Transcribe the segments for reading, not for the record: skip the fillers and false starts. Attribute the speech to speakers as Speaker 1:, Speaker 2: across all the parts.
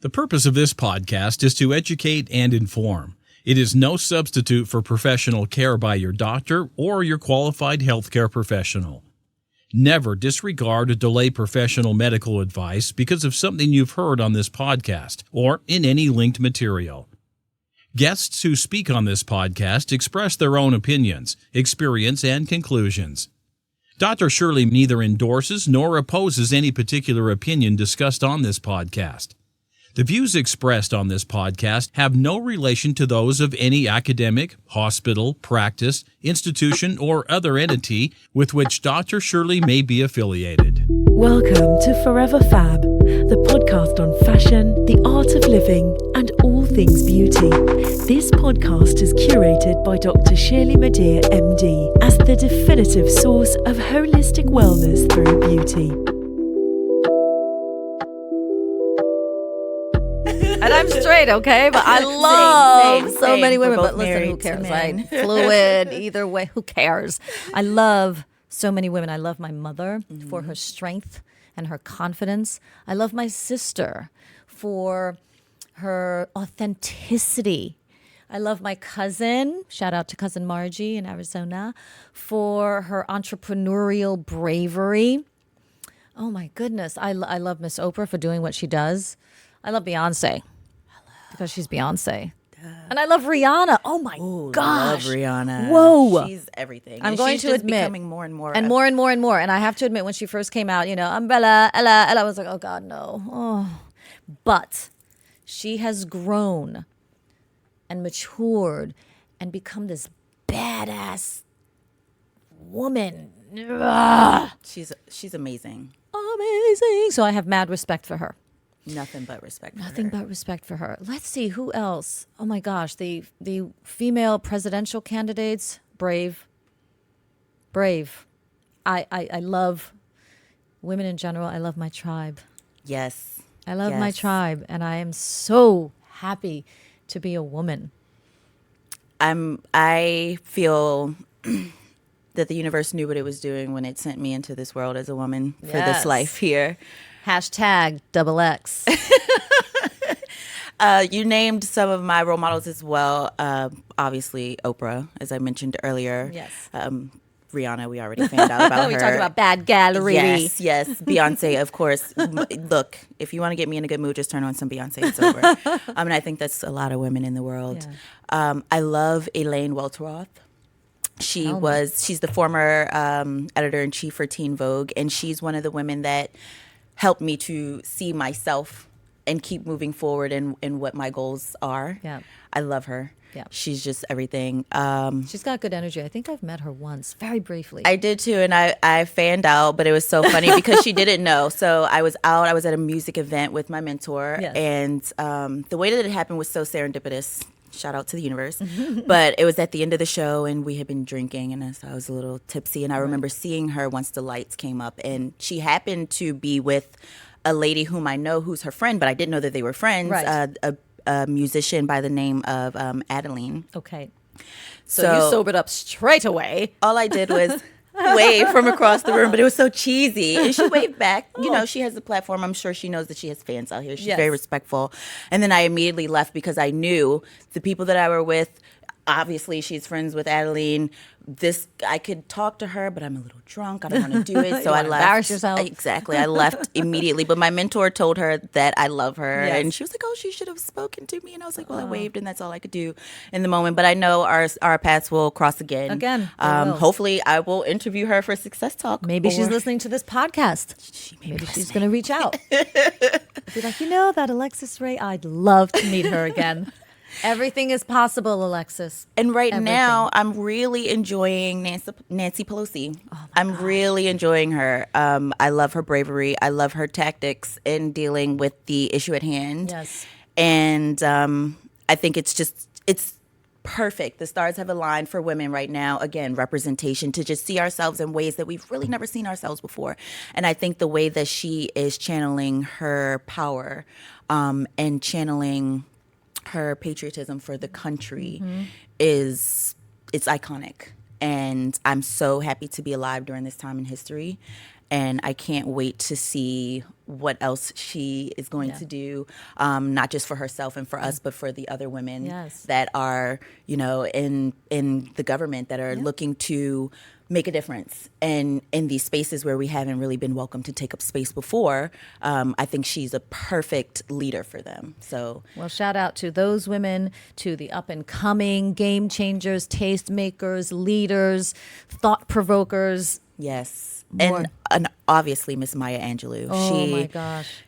Speaker 1: The purpose of this podcast is to educate and inform. It is no substitute for professional care by your doctor or your qualified healthcare professional. Never disregard or delay professional medical advice because of something you've heard on this podcast or in any linked material. Guests who speak on this podcast express their own opinions, experience, and conclusions. Dr. Shirley neither endorses nor opposes any particular opinion discussed on this podcast. The views expressed on this podcast have no relation to those of any academic, hospital, practice, institution, or other entity with which Dr. Shirley may be affiliated.
Speaker 2: Welcome to Forever Fab, the podcast on fashion, the art of living, and all things beauty. This podcast is curated by Dr. Shirley Madhere, MD, as the definitive source of holistic wellness through beauty.
Speaker 3: And I'm straight, okay? But I love so many women.
Speaker 4: We're
Speaker 3: But
Speaker 4: both
Speaker 3: listen, who
Speaker 4: married to
Speaker 3: cares?
Speaker 4: men.
Speaker 3: Like, fluid, either way, who cares? I love so many women. I love my mother for her strength and her confidence. I love my sister for her authenticity. I love my cousin, shout out to cousin Margie in Arizona, for her entrepreneurial bravery. Oh my goodness. I love Miss Oprah for doing what she does. I love Beyonce because she's Beyonce. And I love Rihanna. Oh my gosh.
Speaker 4: Love Rihanna.
Speaker 3: Whoa.
Speaker 4: She's everything.
Speaker 3: I'm
Speaker 4: And
Speaker 3: going
Speaker 4: she's
Speaker 3: to
Speaker 4: just
Speaker 3: admit.
Speaker 4: becoming more and more.
Speaker 3: And more and more and more. And I have to admit, when she first came out, Umbrella, Ella, I was like, oh God, no. Oh. But she has grown and matured and become this badass woman. Ugh.
Speaker 4: She's amazing.
Speaker 3: Amazing. So I have mad respect for her.
Speaker 4: Nothing but respect for
Speaker 3: Nothing
Speaker 4: her.
Speaker 3: but respect for her. Let's see, who else? Oh my gosh, the female presidential candidates, brave. I love women in general. I love my tribe.
Speaker 4: Yes.
Speaker 3: I love my
Speaker 4: Yes.
Speaker 3: tribe, and I am so happy to be a woman.
Speaker 4: I feel that the universe knew what it was doing when it sent me into this world as a woman for
Speaker 3: Yes.
Speaker 4: this life here.
Speaker 3: Hashtag XX.
Speaker 4: You named some of my role models as well. Obviously, Oprah, as I mentioned earlier.
Speaker 3: Yes.
Speaker 4: Rihanna, we already found out about
Speaker 3: We
Speaker 4: her.
Speaker 3: talked about bad gallery.
Speaker 4: Yes. Beyonce, of course. Look, if you want to get me in a good mood, just turn on some Beyonce. It's over. And I think that's a lot of women in the world.
Speaker 3: Yeah.
Speaker 4: I love Elaine Welteroth. She's the former editor-in-chief for Teen Vogue, and she's one of the women that helped me to see myself and keep moving forward in what my goals are.
Speaker 3: Yeah.
Speaker 4: I love her.
Speaker 3: Yeah.
Speaker 4: She's just everything.
Speaker 3: She's got good energy. I think I've met her once, very briefly.
Speaker 4: I did too, and I fanned out, but it was so funny because she didn't know. So I was at a music event with my mentor,
Speaker 3: Yes.
Speaker 4: and the way that it happened was so serendipitous. Shout out to the universe. But it was at the end of the show, and we had been drinking, and so I was a little tipsy, and I remember seeing her once the lights came up, and she happened to be with a lady whom I know who's her friend, but I didn't know that they were friends,
Speaker 3: Right.
Speaker 4: a musician by the name of Adeline.
Speaker 3: Okay. So you sobered up straight away.
Speaker 4: All I did was wave from across the room, but it was so cheesy. And she waved back. You know, she has a platform. I'm sure she knows that she has fans out here. She's
Speaker 3: Yes.
Speaker 4: very respectful. And then I immediately left because I knew the people that I were with. Obviously, she's friends with Adeline. I could talk to her, but I'm a little drunk. I don't want to do it. So I
Speaker 3: wanna
Speaker 4: left.
Speaker 3: embarrass yourself.
Speaker 4: Exactly. I left immediately. But my mentor told her that I love her.
Speaker 3: Yes.
Speaker 4: And she was like, oh, she should have spoken to me. And I was like, well, I waved, and that's all I could do in the moment. But I know our paths will cross again.
Speaker 3: Again, they will.
Speaker 4: Hopefully, I will interview her for Success Talk.
Speaker 3: Maybe she's
Speaker 4: or-
Speaker 3: listening to this podcast.
Speaker 4: She may be
Speaker 3: Maybe she's
Speaker 4: listening.
Speaker 3: going to reach out. Be like, that Alexis Rai, I'd love to meet her again. Everything is possible, Alexis.
Speaker 4: And right
Speaker 3: Everything.
Speaker 4: now, I'm really enjoying Nancy Pelosi. I'm really enjoying her. I love her bravery. I love her tactics in dealing with the issue at hand.
Speaker 3: Yes.
Speaker 4: And I think it's perfect. The stars have aligned for women right now. Again, representation, to just see ourselves in ways that we've really never seen ourselves before. And I think the way that she is channeling her power and channeling her patriotism for the country it's iconic. And I'm so happy to be alive during this time in history. And I can't wait to see what else she is going to do, not just for herself and for us, but for the other women that are, in the government that are looking to make a difference. And in these spaces where we haven't really been welcome to take up space before, I think she's a perfect leader for them. So,
Speaker 3: well, shout out to those women, to the up and coming game changers, taste makers, leaders, thought provokers.
Speaker 4: yes. And obviously Miss Maya Angelou.
Speaker 3: Oh my gosh.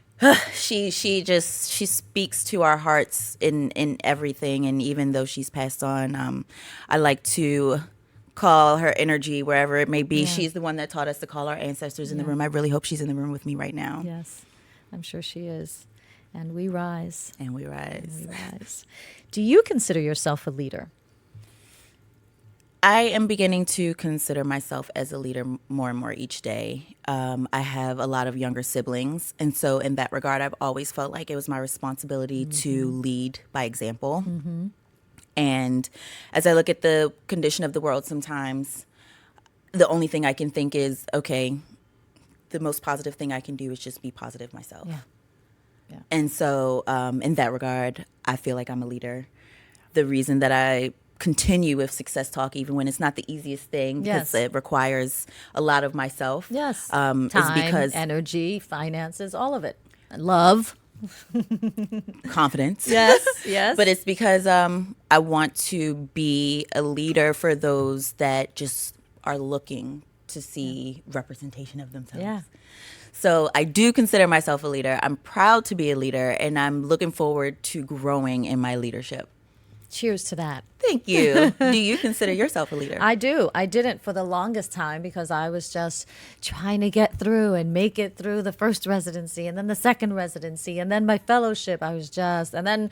Speaker 4: She speaks to our hearts in everything. And even though she's passed on, I like to call her energy wherever it may be.
Speaker 3: Yeah.
Speaker 4: She's the one that taught us to call our ancestors in the room. I really hope she's in the room with me right now.
Speaker 3: Yes, I'm sure she is. And we rise.
Speaker 4: And we rise.
Speaker 3: And we rise. Do you consider yourself a leader?
Speaker 4: I am beginning to consider myself as a leader more and more each day. I have a lot of younger siblings. And so in that regard, I've always felt like it was my responsibility to lead by example. And as I look at the condition of the world sometimes, the only thing I can think is, okay, the most positive thing I can do is just be positive myself.
Speaker 3: Yeah.
Speaker 4: And so in that regard, I feel like I'm a leader. The reason that I continue with Success Talk, even when it's not the easiest thing, because it requires a lot of myself.
Speaker 3: Yes.
Speaker 4: Time,
Speaker 3: is because energy, finances, all of it. Love.
Speaker 4: Confidence.
Speaker 3: Yes.
Speaker 4: But it's because I want to be a leader for those that just are looking to see representation of themselves.
Speaker 3: Yeah.
Speaker 4: So I do consider myself a leader. I'm proud to be a leader, and I'm looking forward to growing in my leadership.
Speaker 3: Cheers to that.
Speaker 4: Thank you. Do you consider yourself a leader?
Speaker 3: I do. I didn't for the longest time because I was just trying to get through and make it through the first residency and then the second residency and then my fellowship. And then,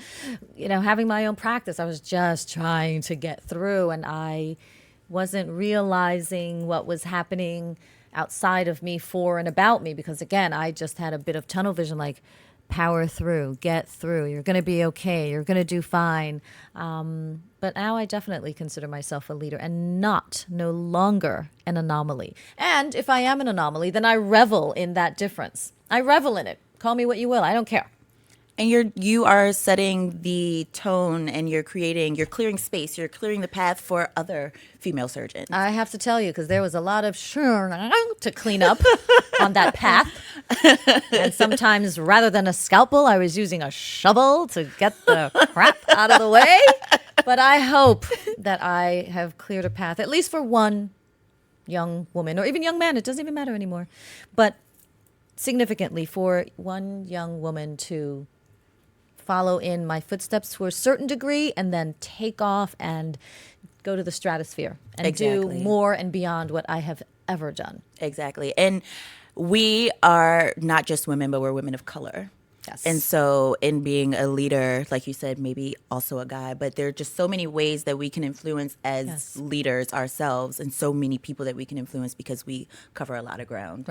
Speaker 3: having my own practice, I was just trying to get through, and I wasn't realizing what was happening outside of me for and about me because, again, I just had a bit of tunnel vision, like, power through, get through. You're going to be okay. You're going to do fine. But now I definitely consider myself a leader and no longer an anomaly. And if I am an anomaly, then I revel in that difference. I revel in it. Call me what you will. I don't care.
Speaker 4: And you are setting the tone, and you're clearing space, you're clearing the path for other female surgeons.
Speaker 3: I have to tell you, because there was a lot of to clean up on that path. And sometimes rather than a scalpel, I was using a shovel to get the crap out of the way. But I hope that I have cleared a path, at least for one young woman, or even young man. It doesn't even matter anymore. But significantly for one young woman to follow in my footsteps to a certain degree and then take off and go to the stratosphere and do more and beyond what I have ever done.
Speaker 4: Exactly. And we are not just women, but we're women of color.
Speaker 3: Yes.
Speaker 4: And so in being a leader, like you said, maybe also a guy, but there are just so many ways that we can influence as leaders ourselves, and so many people that we can influence because we cover a lot of ground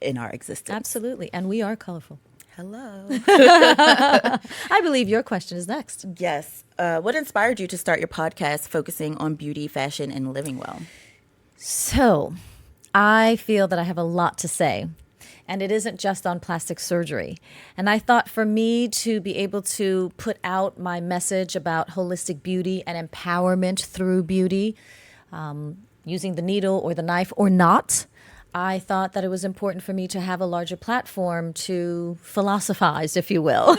Speaker 4: in our existence.
Speaker 3: Absolutely. And we are colorful.
Speaker 4: Hello.
Speaker 3: I believe your question is next.
Speaker 4: Yes. What inspired you to start your podcast focusing on beauty, fashion, and living well?
Speaker 3: So I feel that I have a lot to say, and it isn't just on plastic surgery. And I thought for me to be able to put out my message about holistic beauty and empowerment through beauty, using the needle or the knife or not, I thought that it was important for me to have a larger platform to philosophize, if you will.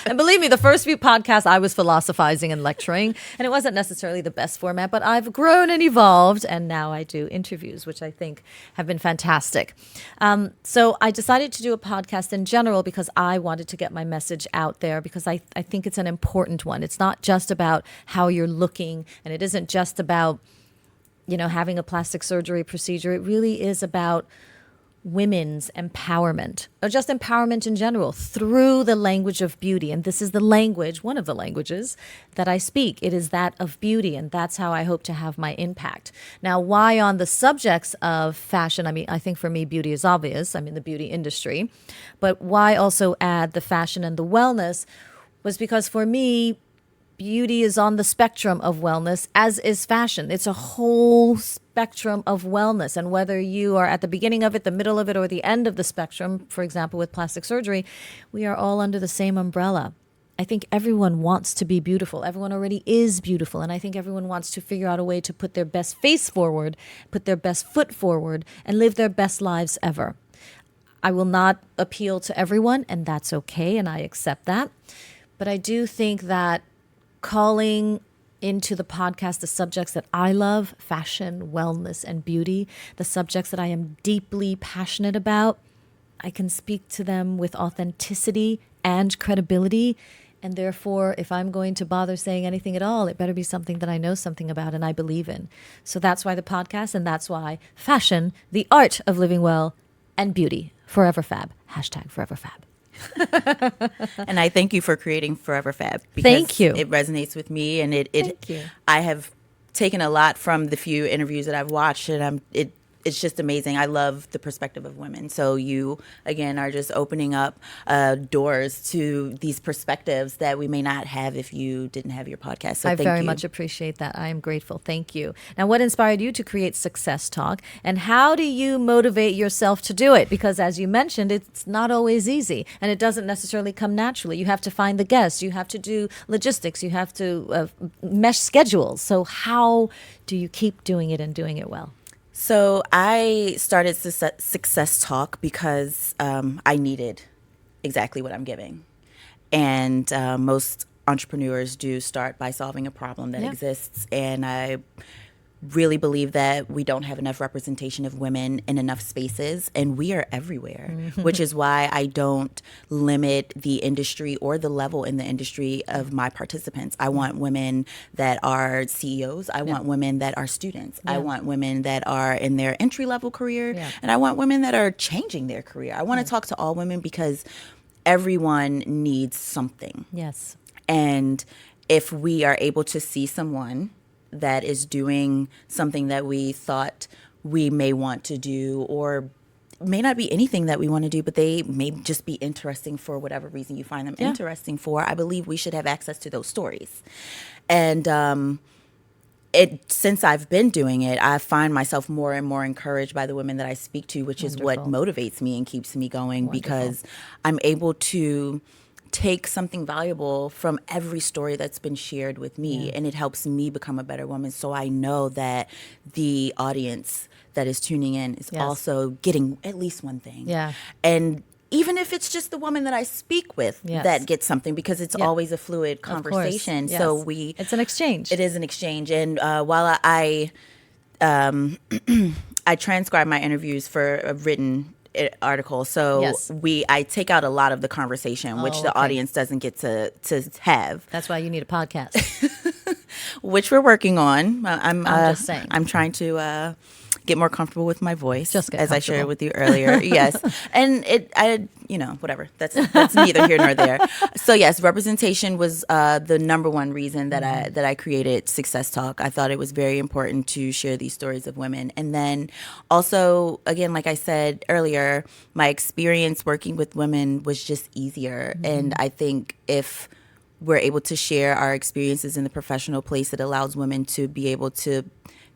Speaker 3: And believe me, the first few podcasts, I was philosophizing and lecturing, and it wasn't necessarily the best format, but I've grown and evolved, and now I do interviews, which I think have been fantastic. So I decided to do a podcast in general because I wanted to get my message out there, because I think it's an important one. It's not just about how you're looking, and it isn't just about having a plastic surgery procedure. It really is about women's empowerment, or just empowerment in general, through the language of beauty. And this is the language, one of the languages that I speak. It is that of beauty, and that's how I hope to have my impact. Now, why on the subjects of fashion? I mean, I think for me, beauty is obvious. I'm in the beauty industry. But why also add the fashion and the wellness was because for me, beauty is on the spectrum of wellness, as is fashion. It's a whole spectrum of wellness. And whether you are at the beginning of it, the middle of it, or the end of the spectrum, for example, with plastic surgery, we are all under the same umbrella. I think everyone wants to be beautiful. Everyone already is beautiful. And I think everyone wants to figure out a way to put their best face forward, put their best foot forward, and live their best lives ever. I will not appeal to everyone, and that's okay, and I accept that. But I do think that calling into the podcast the subjects that I love, fashion, wellness, and beauty, the subjects that I am deeply passionate about, I can speak to them with authenticity and credibility. And therefore, if I'm going to bother saying anything at all, it better be something that I know something about and I believe in. So that's why the podcast, and that's why fashion, the art of living well, and beauty, Forever Fab, #Forever Fab.
Speaker 4: And I thank you for creating Forever Fab.
Speaker 3: Thank you.
Speaker 4: It resonates with me, and
Speaker 3: Thank you.
Speaker 4: I have taken a lot from the few interviews that I've watched, and it's just amazing. I love the perspective of women. So you, again, are just opening up doors to these perspectives that we may not have if you didn't have your podcast. So
Speaker 3: I
Speaker 4: thank
Speaker 3: very
Speaker 4: you.
Speaker 3: much appreciate that. I am grateful. Thank you. Now, what inspired you to create Success Talk, and how do you motivate yourself to do it? Because as you mentioned, it's not always easy, and it doesn't necessarily come naturally. You have to find the guests. You have to do logistics. You have to mesh schedules. So how do you keep doing it and doing it well?
Speaker 4: So I started Success Talk because I needed exactly what I'm giving. And most entrepreneurs do start by solving a problem that exists. And I really believe that we don't have enough representation of women in enough spaces, and we are everywhere, which is why I don't limit the industry or the level in the industry of my participants. I want women that are CEOs. I want women that are students. I want women that are in their entry-level career, and I want women that are changing their career. I want to talk to all women because everyone needs something.
Speaker 3: Yes.
Speaker 4: And if we are able to see someone that is doing something that we thought we may want to do, or may not be anything that we want to do, but they may just be interesting for whatever reason you find them interesting for, I believe we should have access to those stories. And since I've been doing it, I find myself more and more encouraged by the women that I speak to, which is what motivates me and keeps me going, because I'm able to take something valuable from every story that's been shared with me, and it helps me become a better woman. So I know that the audience that is tuning in is also getting at least one thing.
Speaker 3: Yeah.
Speaker 4: And even if it's just the woman that I speak with that gets something, because it's always a fluid conversation.
Speaker 3: Yes.
Speaker 4: So
Speaker 3: it's an exchange.
Speaker 4: It is an exchange. And while I transcribe my interviews for a written article, so I take out a lot of the conversation, which the audience doesn't get to have.
Speaker 3: That's why you need a podcast.
Speaker 4: Which we're working on. I'm
Speaker 3: just saying.
Speaker 4: I'm trying to get more comfortable with my voice,
Speaker 3: Just get
Speaker 4: as I shared
Speaker 3: comfortable.
Speaker 4: with you earlier. Yes, and whatever. That's neither here nor there. So yes, representation was the number one reason that I created Success Talk. I thought it was very important to share these stories of women, and then also, again, like I said earlier, my experience working with women was just easier, and I think if we're able to share our experiences in the professional place, it allows women to be able to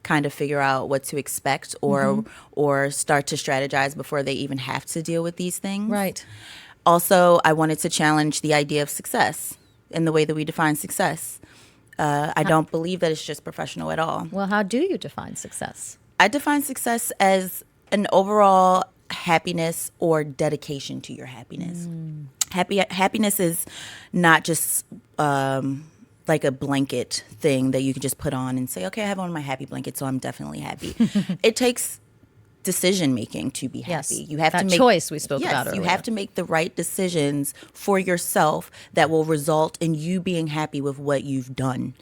Speaker 4: kind of figure out what to expect, or start to strategize before they even have to deal with these things.
Speaker 3: Right.
Speaker 4: Also, I wanted to challenge the idea of success and the way that we define success. I don't believe that it's just professional at all.
Speaker 3: Well, how do you define success?
Speaker 4: I define success as an overall happiness or dedication to your happiness. Happiness is not just like a blanket thing that you can just put on and say, okay, I have on my happy blanket, so I'm definitely happy. It takes decision making to be happy.
Speaker 3: Yes.
Speaker 4: You have
Speaker 3: that
Speaker 4: to make
Speaker 3: choice we spoke about
Speaker 4: you
Speaker 3: earlier.
Speaker 4: have to make the right decisions for yourself that will result in you being happy with what you've done.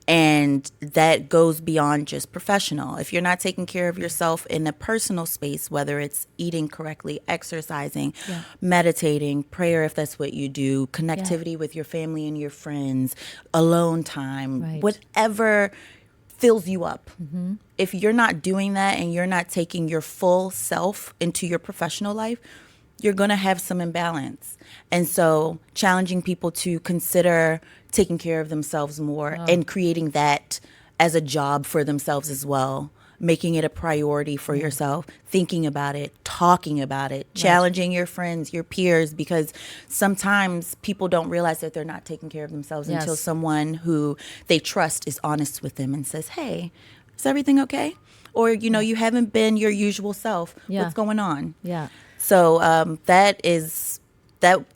Speaker 4: And that goes beyond just professional. If you're not taking care of yourself in a personal space, whether it's eating correctly, exercising, meditating, prayer if that's what you do, connectivity with your family and your friends, alone time, whatever fills you up. If you're not doing that and you're not taking your full self into your professional life, you're going to have some imbalance. And so challenging people to consider taking care of themselves more and creating that as a job for themselves as well making it a priority for yourself, thinking about it, talking about it, challenging your friends, your peers, because sometimes people don't realize that they're not taking care of themselves until someone who they trust is honest with them and says, hey, is everything okay? Or, you haven't been your usual self. What's going on?
Speaker 3: Yeah.
Speaker 4: So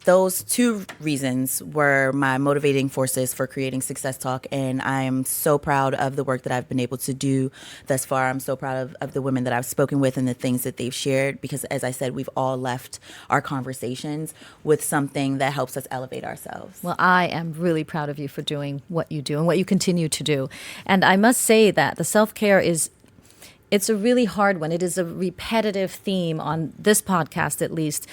Speaker 4: those two reasons were my motivating forces for creating Success Talk. And I'm so proud of the work that I've been able to do thus far. I'm so proud of the women that I've spoken with and the things that they've shared, because as I said, we've all left our conversations with something that helps us elevate ourselves.
Speaker 3: Well, I am really proud of you for doing what you do and what you continue to do. And I must say that the self-care it's a really hard one. It is a repetitive theme on this podcast, at least,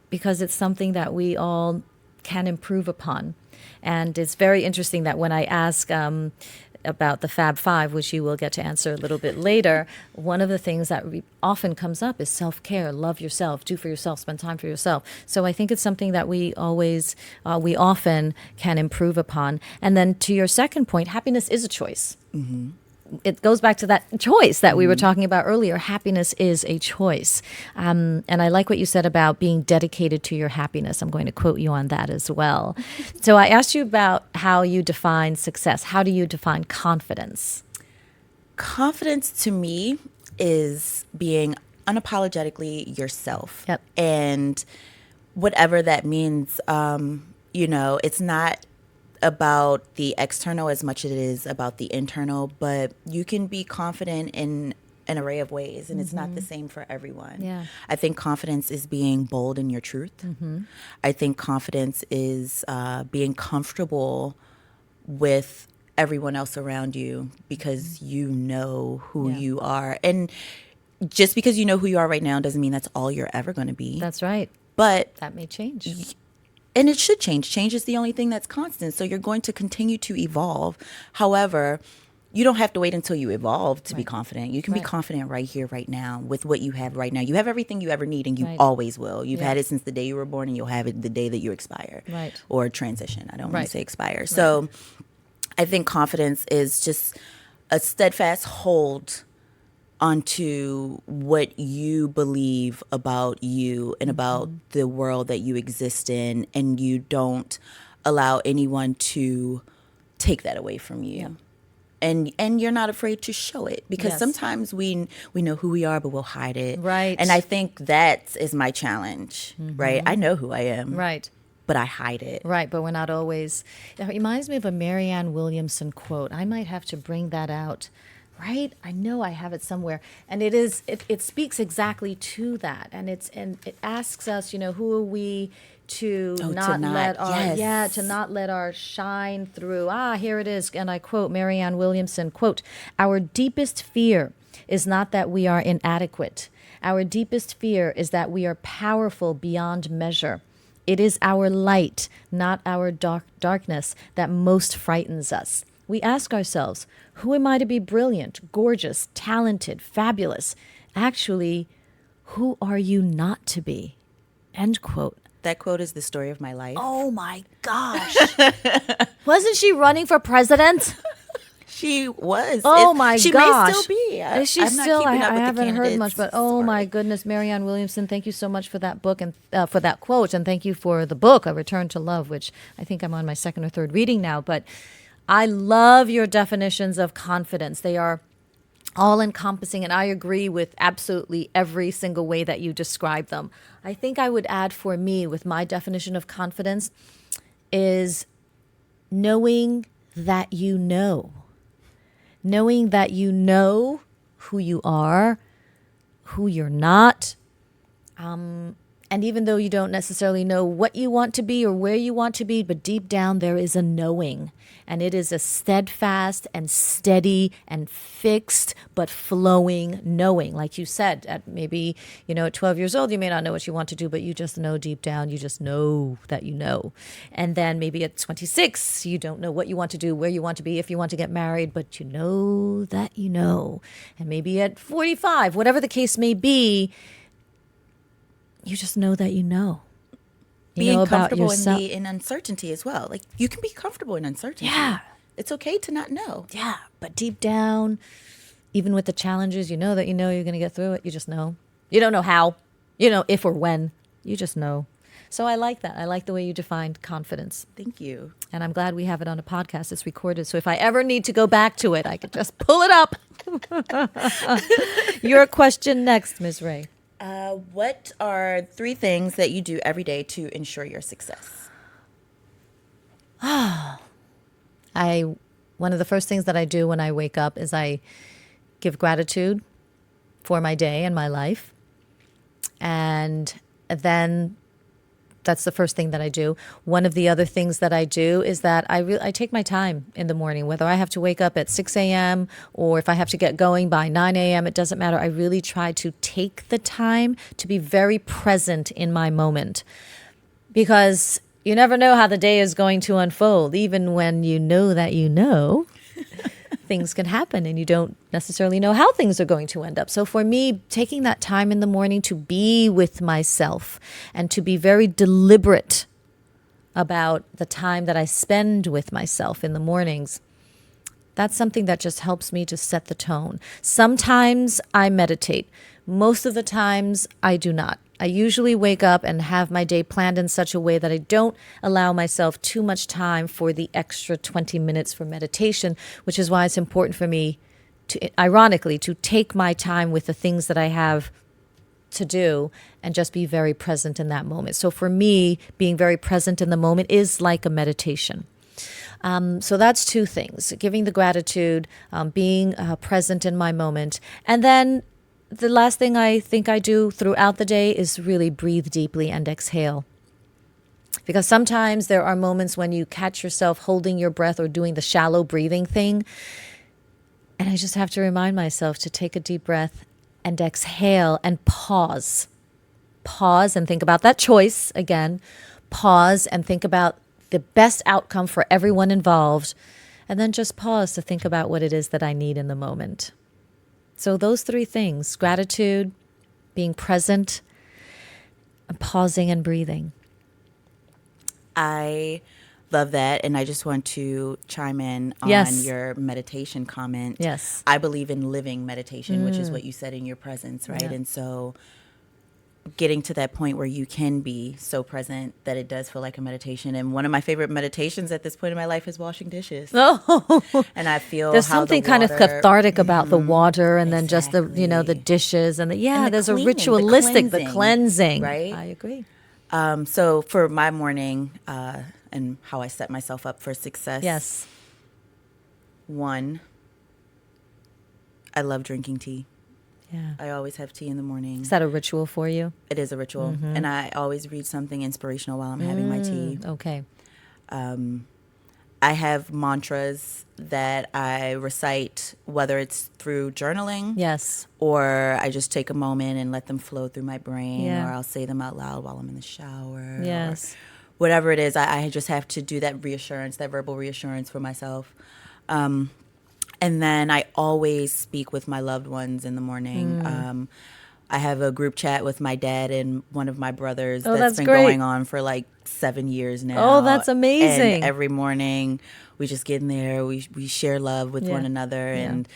Speaker 3: because it's something that we all can improve upon. And it's very interesting that when I ask about the F.A.B, which you will get to answer a little bit later, one of the things that often comes up is self-care, love yourself, do for yourself, spend time for yourself. So I think it's something that we often can improve upon. And then to your second point, happiness is a choice. Mm-hmm. It goes back to that choice that we were talking about earlier. Happiness is a choice. And I like what you said about being dedicated to your happiness. I'm going to quote you on that as well. So I asked you about how you define success. How do you define confidence?
Speaker 4: Confidence to me is being unapologetically yourself.
Speaker 3: Yep.
Speaker 4: And whatever that means, it's not about the external as much as it is about the internal, but you can be confident in an array of ways, and it's not the same for everyone.
Speaker 3: Yeah.
Speaker 4: I think confidence is being bold in your truth. Mm-hmm. I think confidence is being comfortable with everyone else around you because you know who you are. And just because you know who you are right now doesn't mean that's all you're ever going to be.
Speaker 3: That's right.
Speaker 4: But
Speaker 3: that may change.
Speaker 4: And it should change. Change is the only thing that's constant. So you're going to continue to evolve. However, you don't have to wait until you evolve to be confident. You can be confident right here, right now, with what you have right now. You have everything you ever need, and you always will. You've had it since the day you were born, and you'll have it the day that you expire.
Speaker 3: Right.
Speaker 4: Or transition. I don't want to say expire. So I think confidence is just a steadfast hold onto what you believe about you and about the world that you exist in, and you don't allow anyone to take that away from you. And you're not afraid to show it, because sometimes we know who we are, but we'll hide it.
Speaker 3: Right.
Speaker 4: And I think that is my challenge, right? I know who I am.
Speaker 3: Right.
Speaker 4: But I hide it.
Speaker 3: Right, but we're not always. It reminds me of a Marianne Williamson quote. I might have to bring that out. Right? I know I have it somewhere. And it speaks exactly to that. And it asks us, who are we to not let our shine through. Here it is. And I quote Marianne Williamson, quote, "Our deepest fear is not that we are inadequate. Our deepest fear is that we are powerful beyond measure. It is our light, not our darkness, that most frightens us. We ask ourselves, who am I to be brilliant, gorgeous, talented, fabulous? Actually, who are you not to be?" End quote.
Speaker 4: That quote is the story of my life.
Speaker 3: Oh my gosh. Wasn't she running for president?
Speaker 4: She was.
Speaker 3: Oh my gosh.
Speaker 4: She may still be.
Speaker 3: Is she
Speaker 4: I'm
Speaker 3: still?
Speaker 4: not keeping up
Speaker 3: I
Speaker 4: with
Speaker 3: haven't
Speaker 4: the
Speaker 3: heard much, but oh
Speaker 4: Sorry.
Speaker 3: my goodness, Marianne Williamson, thank you so much for that book and for that quote, and thank you for the book, A Return to Love, which I think I'm on my second or third reading now. But I love your definitions of confidence. They are all encompassing, and I agree with absolutely every single way that you describe them. I think I would add, for me, with my definition of confidence, is knowing that you know. Knowing that you know who you are, who you're not. And even though you don't necessarily know what you want to be or where you want to be, but deep down there is a knowing. And it is a steadfast and steady and fixed but flowing knowing. Like you said, at maybe, at 12 years old, you may not know what you want to do, but you just know deep down, you just know that you know. And then maybe at 26, you don't know what you want to do, where you want to be, if you want to get married, but you know that you know. And maybe at 45, whatever the case may be, you just know that you know.
Speaker 4: Being
Speaker 3: know about
Speaker 4: comfortable
Speaker 3: yourself.
Speaker 4: in uncertainty as well. Like, you can be comfortable in uncertainty.
Speaker 3: Yeah.
Speaker 4: It's okay to not know.
Speaker 3: Yeah, but deep down, even with the challenges, you know that you know you're going to get through it. You just know. You don't know how, if or when. You just know. So I like that. I like the way you defined confidence.
Speaker 4: Thank you.
Speaker 3: And I'm glad we have it on a podcast. It's recorded. So if I ever need to go back to it, I could just pull it up. Your question next, Ms. Ray.
Speaker 4: What are 3 things that you do every day to ensure your success?
Speaker 3: One of the first things that I do when I wake up is I give gratitude for my day and my life. And then that's the first thing that I do. One of the other things that I do is that I take my time in the morning, whether I have to wake up at 6 a.m. or if I have to get going by 9 a.m., it doesn't matter. I really try to take the time to be very present in my moment, because you never know how the day is going to unfold. Even when you know that things can happen and you don't necessarily know how things are going to end up. So for me, taking that time in the morning to be with myself and to be very deliberate about the time that I spend with myself in the mornings, that's something that just helps me to set the tone. Sometimes I meditate. Most of the times I do not. I usually wake up and have my day planned in such a way that I don't allow myself too much time for the extra 20 minutes for meditation, which is why it's important for me to, ironically, to take my time with the things that I have to do and just be very present in that moment. So for me, being very present in the moment is like a meditation. So that's 2 things: giving the gratitude, being present in my moment, and then the last thing I think I do throughout the day is really breathe deeply and exhale. Because sometimes there are moments when you catch yourself holding your breath or doing the shallow breathing thing. And I just have to remind myself to take a deep breath and exhale and pause. Pause and think about that choice again. Pause and think about the best outcome for everyone involved. And then just pause to think about what it is that I need in the moment. So those 3 things: gratitude, being present, and pausing and breathing.
Speaker 4: I love that. And I just want to chime in on your meditation comment.
Speaker 3: Yes.
Speaker 4: I believe in living meditation, which is what you said in your presence, right? Yeah. And so getting to that point where you can be so present that it does feel like a meditation. And one of my favorite meditations at this point in my life is washing dishes.
Speaker 3: Oh,
Speaker 4: and I feel
Speaker 3: there's
Speaker 4: how
Speaker 3: something
Speaker 4: the
Speaker 3: kind
Speaker 4: water,
Speaker 3: of cathartic about the water, and then just the
Speaker 4: Exactly.
Speaker 3: the dishes and
Speaker 4: And
Speaker 3: there's
Speaker 4: cleaning,
Speaker 3: a ritualistic,
Speaker 4: the
Speaker 3: cleansing.
Speaker 4: right?
Speaker 3: I agree.
Speaker 4: So for my morning and how I set myself up for success.
Speaker 3: Yes.
Speaker 4: 1, I love drinking tea.
Speaker 3: Yeah.
Speaker 4: I always have tea in the morning.
Speaker 3: Is that a ritual for you?
Speaker 4: It is a ritual. And I always read something inspirational while I'm having my tea.
Speaker 3: Okay.
Speaker 4: I have mantras that I recite, whether it's through journaling.
Speaker 3: Yes.
Speaker 4: Or I just take a moment and let them flow through my brain.
Speaker 3: Yeah.
Speaker 4: Or I'll say them out loud while I'm in the shower.
Speaker 3: Yes.
Speaker 4: Or whatever it is, I just have to do that reassurance, that verbal reassurance for myself. And then I always speak with my loved ones in the morning. I have a group chat with my dad and one of my brothers that's been
Speaker 3: great.
Speaker 4: going on for like 7 years now.
Speaker 3: Oh, that's amazing.
Speaker 4: And every morning we just get in there, we share love with one another, and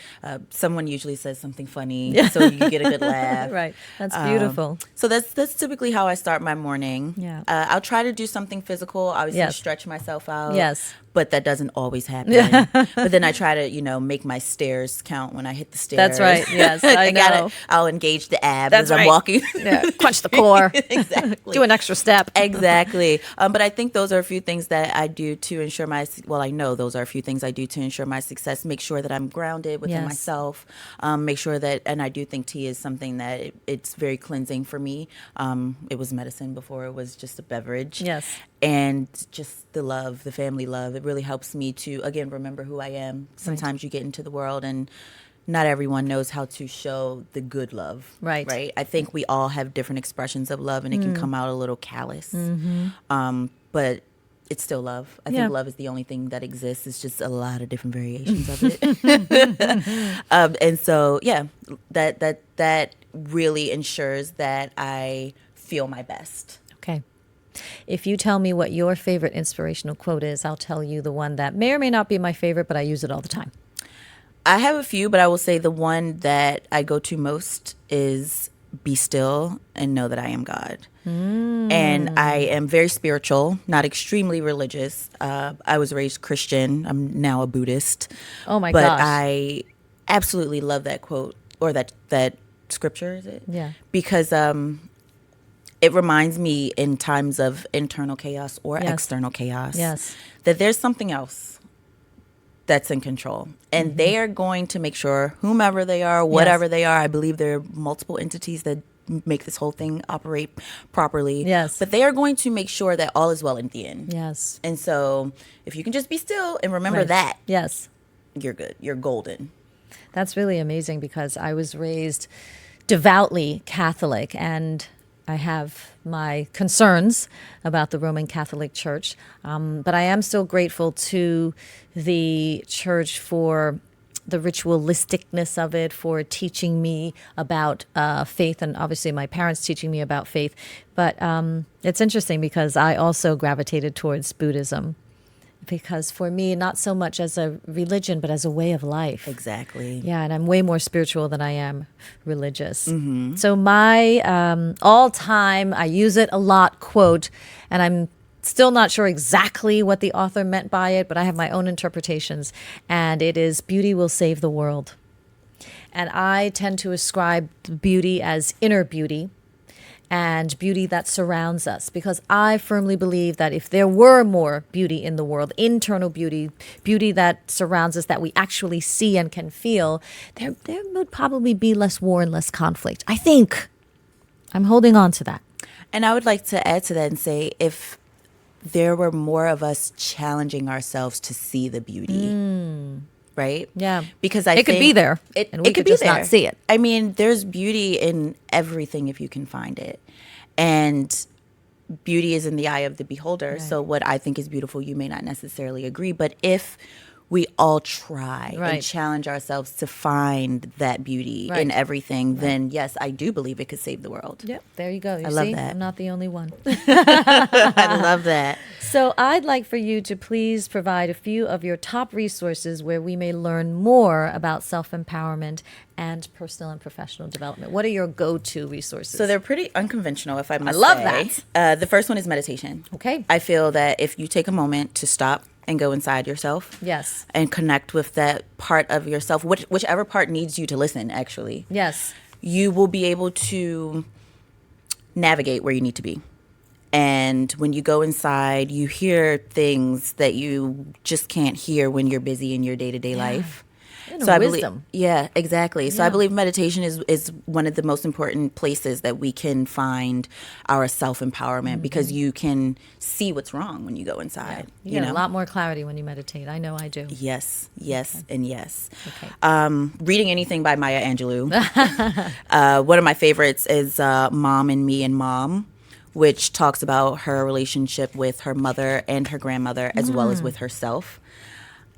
Speaker 4: someone usually says something funny, so you get a good laugh.
Speaker 3: Right. That's beautiful.
Speaker 4: So that's typically how I start my morning.
Speaker 3: Yeah.
Speaker 4: I'll try to do something physical, obviously
Speaker 3: Yes.
Speaker 4: stretch myself out.
Speaker 3: Yes.
Speaker 4: But that doesn't always happen. But then I try to, make my stairs count when I hit the stairs.
Speaker 3: That's right. Yes, I know.
Speaker 4: I'll engage the abs
Speaker 3: That's
Speaker 4: as I'm
Speaker 3: right.
Speaker 4: walking.
Speaker 3: Yeah. Crunch the core.
Speaker 4: Exactly.
Speaker 3: Do an extra step.
Speaker 4: Exactly. But I think those are a few things that I do to ensure I know those are a few things I do to ensure my success. Make sure that I'm grounded within
Speaker 3: Yes.
Speaker 4: myself. Make sure that, and I do think tea is something that it's very cleansing for me. It was medicine before it was just a beverage.
Speaker 3: Yes.
Speaker 4: And just the love, the family love, it really helps me to, again, remember who I am. Sometimes you get into the world and not everyone knows how to show the good love.
Speaker 3: Right.
Speaker 4: Right. I think we all have different expressions of love, and it can come out a little callous. But it's still love. I think love is the only thing that exists. It's just a lot of different variations of it. And so, that really ensures that I feel my best.
Speaker 3: Okay. If you tell me what your favorite inspirational quote is, I'll tell you the one that may or may not be my favorite, but I use it all the time.
Speaker 4: I have a few, but I will say the one that I go to most is be still and know that I am God. And I am very spiritual, not extremely religious. I was raised Christian. I'm now a Buddhist.
Speaker 3: Oh my
Speaker 4: but
Speaker 3: gosh.
Speaker 4: I absolutely love that quote or that scripture, is it?
Speaker 3: Yeah.
Speaker 4: Because it reminds me in times of internal chaos or
Speaker 3: Yes.
Speaker 4: external chaos
Speaker 3: Yes.
Speaker 4: that there's something else that's in control. And they are going to make sure, whomever they are, whatever they are, I believe there are multiple entities that make this whole thing operate properly.
Speaker 3: Yes.
Speaker 4: But they are going to make sure that all is well in the end.
Speaker 3: Yes.
Speaker 4: And so if you can just be still and remember
Speaker 3: Right.
Speaker 4: that,
Speaker 3: Yes.
Speaker 4: you're good. You're golden.
Speaker 3: That's really amazing because I was raised devoutly Catholic and I have my concerns about the Roman Catholic Church. But I am still grateful to the church for the ritualisticness of it, for teaching me about faith, and obviously my parents teaching me about faith. But it's interesting because I also gravitated towards Buddhism because for me, not so much as a religion, but as a way of life.
Speaker 4: Exactly.
Speaker 3: Yeah, and I'm way more spiritual than I am religious. So my all-time, I use it a lot, quote, and I'm still not sure exactly what the author meant by it, but I have my own interpretations, and it is, beauty will save the world. And I tend to ascribe beauty as inner beauty and beauty that surrounds us, because I firmly believe that if there were more beauty in the world, internal beauty, beauty that surrounds us, that we actually see and can feel, there would probably be less war and less conflict. I think. I'm holding on to that.
Speaker 4: And I would like to add to that and say, if there were more of us challenging ourselves to see the beauty, right?
Speaker 3: Yeah.
Speaker 4: Because I
Speaker 3: It could
Speaker 4: think
Speaker 3: be there, and we could just not see it.
Speaker 4: I mean, there's beauty in everything if you can find it. And beauty is in the eye of the beholder.
Speaker 3: Right.
Speaker 4: So what I think is beautiful, you may not necessarily agree. But if we all try
Speaker 3: Right.
Speaker 4: and challenge ourselves to find that beauty
Speaker 3: Right.
Speaker 4: in everything, then yes, I do believe it could save the world.
Speaker 3: Yep, there you go. You
Speaker 4: I love
Speaker 3: see?
Speaker 4: that.
Speaker 3: I'm not the only one.
Speaker 4: I love that.
Speaker 3: So I'd like for you to please provide a few of your top resources where we may learn more about self-empowerment and personal and professional development. What are your go-to resources?
Speaker 4: So they're pretty unconventional, if I must
Speaker 3: love
Speaker 4: say. The first one is meditation.
Speaker 3: Okay.
Speaker 4: I feel that if you take a moment to stop and go inside yourself.
Speaker 3: Yes.
Speaker 4: And connect with that part of yourself, whichever part needs you to listen, actually.
Speaker 3: Yes.
Speaker 4: You will be able to navigate where you need to be. And when you go inside, you hear things that you just can't hear when you're busy in your day-to-day life.
Speaker 3: And
Speaker 4: I
Speaker 3: wisdom.
Speaker 4: believe, yeah, exactly. So
Speaker 3: Yeah.
Speaker 4: I believe meditation is one of the most important places that we can find our self-empowerment because you can see what's wrong when you go inside.
Speaker 3: You get a lot more clarity when you meditate. I know I do.
Speaker 4: Yes, and yes.
Speaker 3: Okay.
Speaker 4: Reading anything by Maya Angelou. One of my favorites is Mom and Me and Mom, which talks about her relationship with her mother and her grandmother as well as with herself.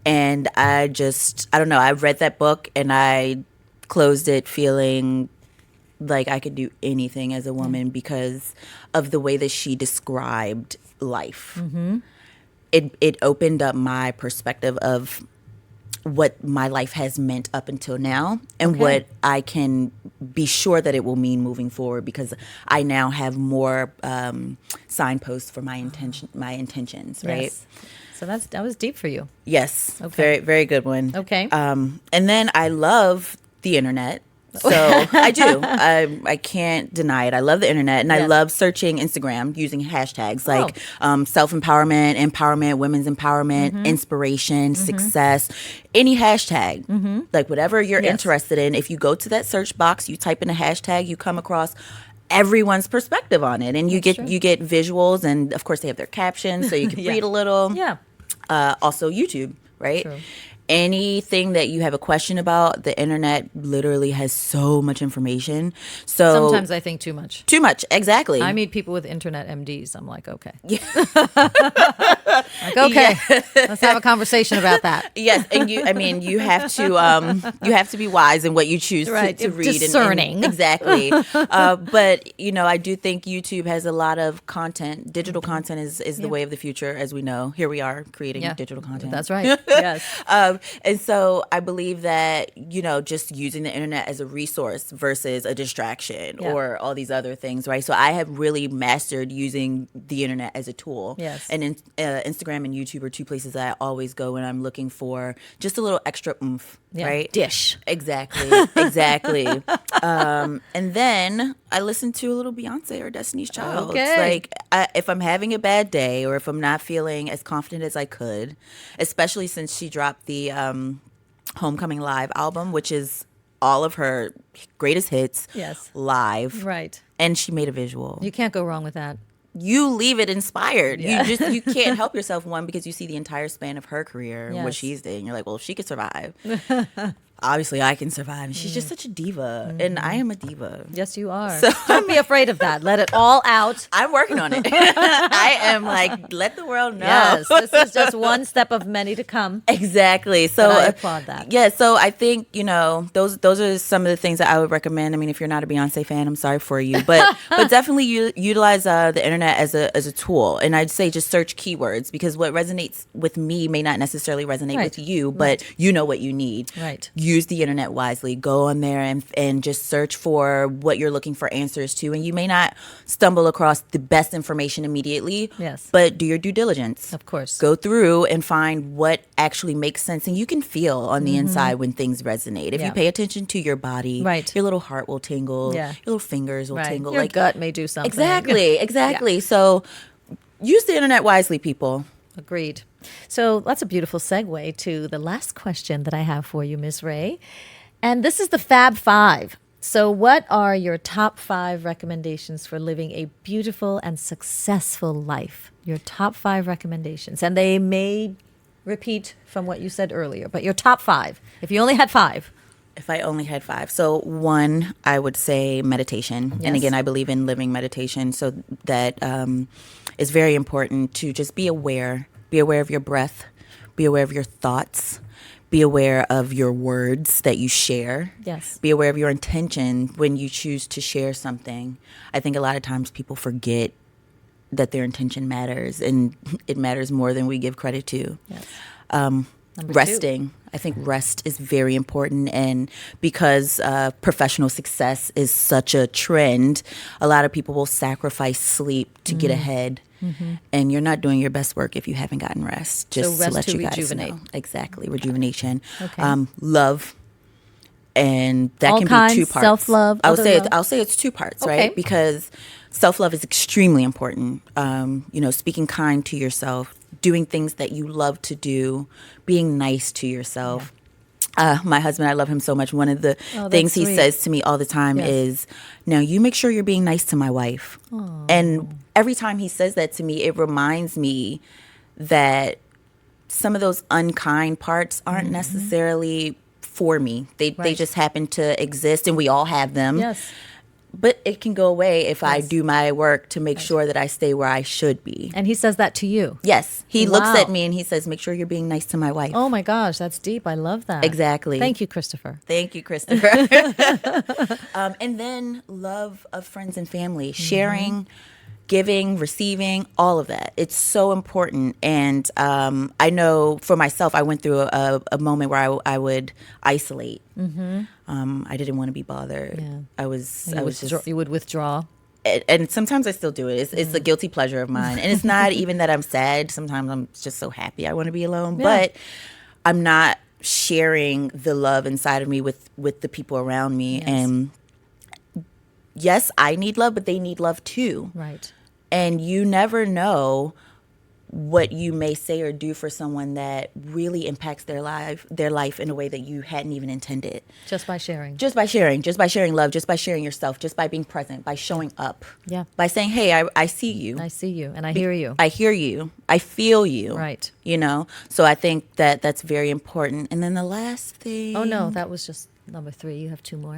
Speaker 4: And I don't know, I read that book and I closed it feeling like I could do anything as a woman because of the way that she described life. It opened up my perspective of what my life has meant up until now and what I can be sure that it will mean moving forward because I now have more signposts for my intentions, right?
Speaker 3: Yes. So that was deep for you.
Speaker 4: Yes.
Speaker 3: Okay.
Speaker 4: Very, very good one.
Speaker 3: Okay.
Speaker 4: And then I love the internet. So I do. I can't deny it. I love the internet and I
Speaker 3: Yes.
Speaker 4: love searching Instagram using hashtags like self-empowerment, empowerment, women's empowerment, inspiration, success, any hashtag. Like whatever you're
Speaker 3: Yes.
Speaker 4: interested in. If you go to that search box, you type in a hashtag, you come across everyone's perspective on it and you get visuals and of course they have their captions so you can read a little.
Speaker 3: Yeah.
Speaker 4: Also YouTube, right?
Speaker 3: True.
Speaker 4: Anything that you have a question about, the internet literally has so much information. So
Speaker 3: Sometimes I think too much.
Speaker 4: too much, exactly.
Speaker 3: I meet people with internet MDs. I'm like, okay. Like, okay, let's have a conversation about that.
Speaker 4: Yes, and you have to be wise in what you choose
Speaker 3: Right,
Speaker 4: to read.
Speaker 3: discerning.
Speaker 4: Exactly. But I do think YouTube has a lot of content. Digital content is the way of the future, as we know. Here we are creating digital content.
Speaker 3: That's right. Yes.
Speaker 4: And so I believe that, just using the internet as a resource versus a distraction or all these other things, right? So I have really mastered using the internet as a tool.
Speaker 3: Yes.
Speaker 4: And Instagram and YouTube are two places that I always go when I'm looking for just a little extra oomph, right?
Speaker 3: Dish.
Speaker 4: Exactly. Exactly. And then I listen to a little Beyonce or Destiny's Child.
Speaker 3: Okay.
Speaker 4: If I'm having a bad day or if I'm not feeling as confident as I could, especially since she dropped the Homecoming Live album, which is all of her greatest hits live.
Speaker 3: Right.
Speaker 4: And she made a visual.
Speaker 3: You can't go wrong with that.
Speaker 4: You leave it inspired. You can't help yourself, one, because you see the entire span of her career and what she's doing. You're like, well, if she could survive, obviously I can survive. She's just such a diva, and I am a diva.
Speaker 3: Yes, you are.
Speaker 4: So
Speaker 3: don't be afraid of that. Let it all out.
Speaker 4: I'm working on it. I am like, let the world know.
Speaker 3: Yes, this is just one step of many to come.
Speaker 4: Exactly. So
Speaker 3: I applaud that.
Speaker 4: Yeah. So I think those are some of the things that I would recommend. I mean, if you're not a Beyonce fan, I'm sorry for you, but definitely utilize the internet as a tool. And I'd say just search keywords, because what resonates with me may not necessarily resonate with you, but you know what you need.
Speaker 3: Right.
Speaker 4: Use the internet wisely. Go on there and just search for what you're looking for answers to. And you may not stumble across the best information immediately.
Speaker 3: Yes.
Speaker 4: But do your due diligence.
Speaker 3: Of course.
Speaker 4: Go through and find what actually makes sense. And you can feel on the inside when things resonate. If you pay attention to your body, your little heart will tingle. Your little fingers will tingle.
Speaker 3: Your gut may do something.
Speaker 4: Exactly. Yeah. So use the internet wisely, people.
Speaker 3: Agreed. So that's a beautiful segue to the last question that I have for you, Ms. Rai. And this is the Fab 5. So what are your top 5 recommendations for living a beautiful and successful life? Your top 5 recommendations. And they may repeat from what you said earlier, but your top 5. If you only had 5.
Speaker 4: If I only had 5. So 1, I would say meditation.
Speaker 3: Yes.
Speaker 4: And again, I believe in living meditation. So that is very important to just be aware. Be aware of your breath. Be aware of your thoughts. Be aware of your words that you share.
Speaker 3: Yes.
Speaker 4: Be aware of your intention when you choose to share something. I think a lot of times people forget that their intention matters, and it matters more than we give credit to.
Speaker 3: Yes.
Speaker 4: Resting. I think rest is very important, and because professional success is such a trend, a lot of people will sacrifice sleep to get ahead. Mm-hmm. And you're not doing your best work if you haven't gotten rest. Just
Speaker 3: rest
Speaker 4: to let
Speaker 3: to
Speaker 4: you guys
Speaker 3: rejuvenate.
Speaker 4: know. Exactly, rejuvenation.
Speaker 3: Okay.
Speaker 4: Love, and that
Speaker 3: All
Speaker 4: can
Speaker 3: kinds,
Speaker 4: be 2 parts.
Speaker 3: self-love,
Speaker 4: I'll
Speaker 3: other
Speaker 4: say
Speaker 3: love?
Speaker 4: I'll say it's 2 parts,
Speaker 3: Okay.
Speaker 4: right? Because self-love is extremely important. Speaking kind to yourself, doing things that you love to do, being nice to yourself. My husband, I love him so much. One of the things he says to me all the time is, now you make sure you're being nice to my wife. Aww. And every time he says that to me, it reminds me that some of those unkind parts aren't necessarily for me. They just happen to exist, and we all have them.
Speaker 3: Yes.
Speaker 4: But it can go away if I do my work to make sure that I stay where I should be.
Speaker 3: And he says that to you?
Speaker 4: Yes. He looks at me and he says, make sure you're being nice to my wife.
Speaker 3: Oh my gosh, that's deep. I love that.
Speaker 4: Exactly.
Speaker 3: Thank you, Christopher.
Speaker 4: Thank you, Christopher. And then love of friends and family, sharing, giving, receiving, all of that. It's so important. And I know for myself, I went through a moment where I would isolate. Mm-hmm. I didn't want to be bothered. Yeah.
Speaker 3: You would withdraw.
Speaker 4: And sometimes I still do it. It's a guilty pleasure of mine. And it's not even that I'm sad. Sometimes I'm just so happy I want to be alone. Yeah. But I'm not sharing the love inside of me with the people around me. Yes. And yes, I need love, but they need love too.
Speaker 3: Right.
Speaker 4: And you never know what you may say or do for someone that really impacts their life in a way that you hadn't even intended.
Speaker 3: Just by sharing
Speaker 4: love, just by sharing yourself, just by being present, by showing up.
Speaker 3: Yeah.
Speaker 4: By saying, hey, I see you.
Speaker 3: I see you and I hear you.
Speaker 4: I hear you. I feel you.
Speaker 3: Right.
Speaker 4: So I think that that's very important. And then the last thing.
Speaker 3: Oh, no, that was just number 3. You have 2 more.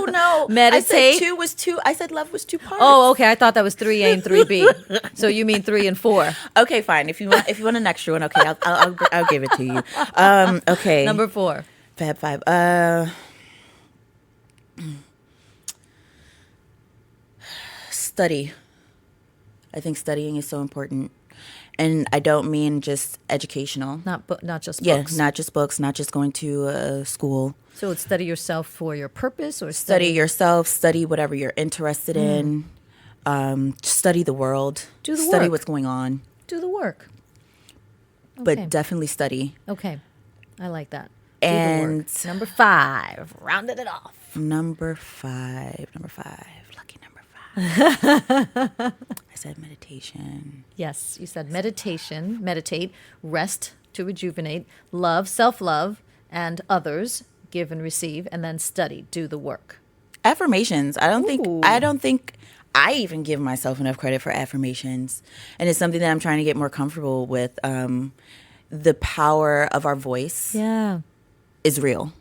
Speaker 4: No.
Speaker 3: Meditate.
Speaker 4: I said 2 was 2. I said love was 2 parts.
Speaker 3: Oh, okay. I thought that was 3A and 3B. So you mean 3 and 4?
Speaker 4: Okay, fine. If you want an extra one, okay, I'll give it to you. Okay.
Speaker 3: Number 4.
Speaker 4: Fab 5. Study. I think studying is so important. And I don't mean just educational.
Speaker 3: Not just
Speaker 4: Yeah,
Speaker 3: books.
Speaker 4: not just books, not just going to school.
Speaker 3: So it's study yourself for your purpose, or
Speaker 4: Study yourself, study whatever you're interested in, study the world,
Speaker 3: Do the
Speaker 4: study
Speaker 3: work.
Speaker 4: what's going on,
Speaker 3: do the work. Okay.
Speaker 4: but definitely study.
Speaker 3: Okay, I like that.
Speaker 4: And
Speaker 3: do the work. Number 5, rounded it off.
Speaker 4: Number five, lucky number 5. I said meditation.
Speaker 3: Yes, you said meditation, meditate, rest to rejuvenate, love, self-love, and others, give and receive, and then study, do the work.
Speaker 4: Affirmations. I don't
Speaker 3: Ooh.
Speaker 4: think I even give myself enough credit for affirmations. And it's something that I'm trying to get more comfortable with. The power of our voice
Speaker 3: Yeah.
Speaker 4: is real.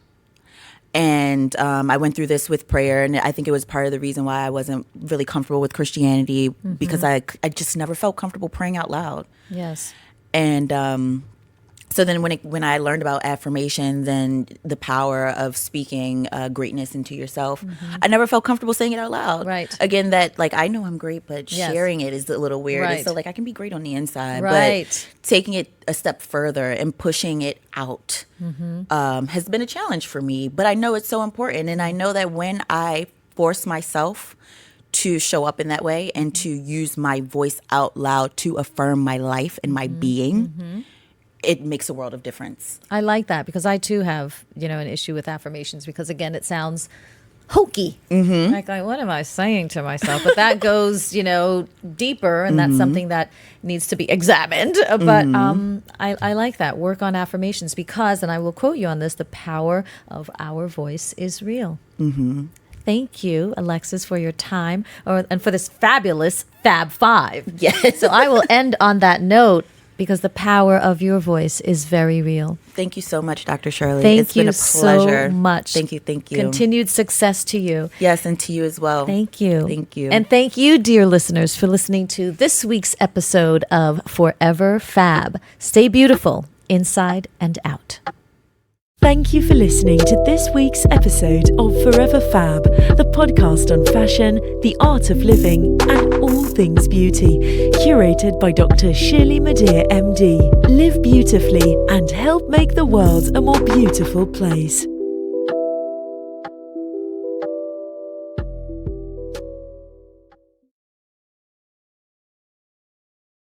Speaker 4: And I went through this with prayer, and I think it was part of the reason why I wasn't really comfortable with Christianity, because I just never felt comfortable praying out loud.
Speaker 3: Yes.
Speaker 4: And so then when I learned about affirmations and the power of speaking greatness into yourself, I never felt comfortable saying it out loud.
Speaker 3: Right.
Speaker 4: Again, that like I know I'm great, but
Speaker 3: Yes.
Speaker 4: sharing it is a little weird.
Speaker 3: Right.
Speaker 4: So like I can be great on the inside,
Speaker 3: Right.
Speaker 4: but taking it a step further and pushing it out has been a challenge for me. But I know it's so important, and I know that when I force myself to show up in that way and to use my voice out loud to affirm my life and my being, it makes a world of difference.
Speaker 3: I like that, because I too have, an issue with affirmations, because again, it sounds hokey. Like, what am I saying to myself? But that goes, deeper, and that's something that needs to be examined. But I like that. Work on affirmations, because, and I will quote you on this, the power of our voice is real. Thank you, Alexis, for your time and for this fabulous Fab 5.
Speaker 4: Yes.
Speaker 3: So I will end on that note, because the power of your voice is very real.
Speaker 4: Thank you so much, Dr. Shirley.
Speaker 3: Thank
Speaker 4: It's been
Speaker 3: you
Speaker 4: a pleasure.
Speaker 3: so much.
Speaker 4: Thank you.
Speaker 3: Continued success to you.
Speaker 4: Yes, and to you as well.
Speaker 3: Thank you.
Speaker 4: Thank you.
Speaker 3: And thank you, dear listeners, for listening to this week's episode of Forever Fab. Stay beautiful inside and out.
Speaker 2: Thank you for listening to this week's episode of Forever Fab, the podcast on fashion, the art of living, and all things beauty, curated by Dr. Shirley Madhere, MD. Live beautifully and help make the world a more beautiful place.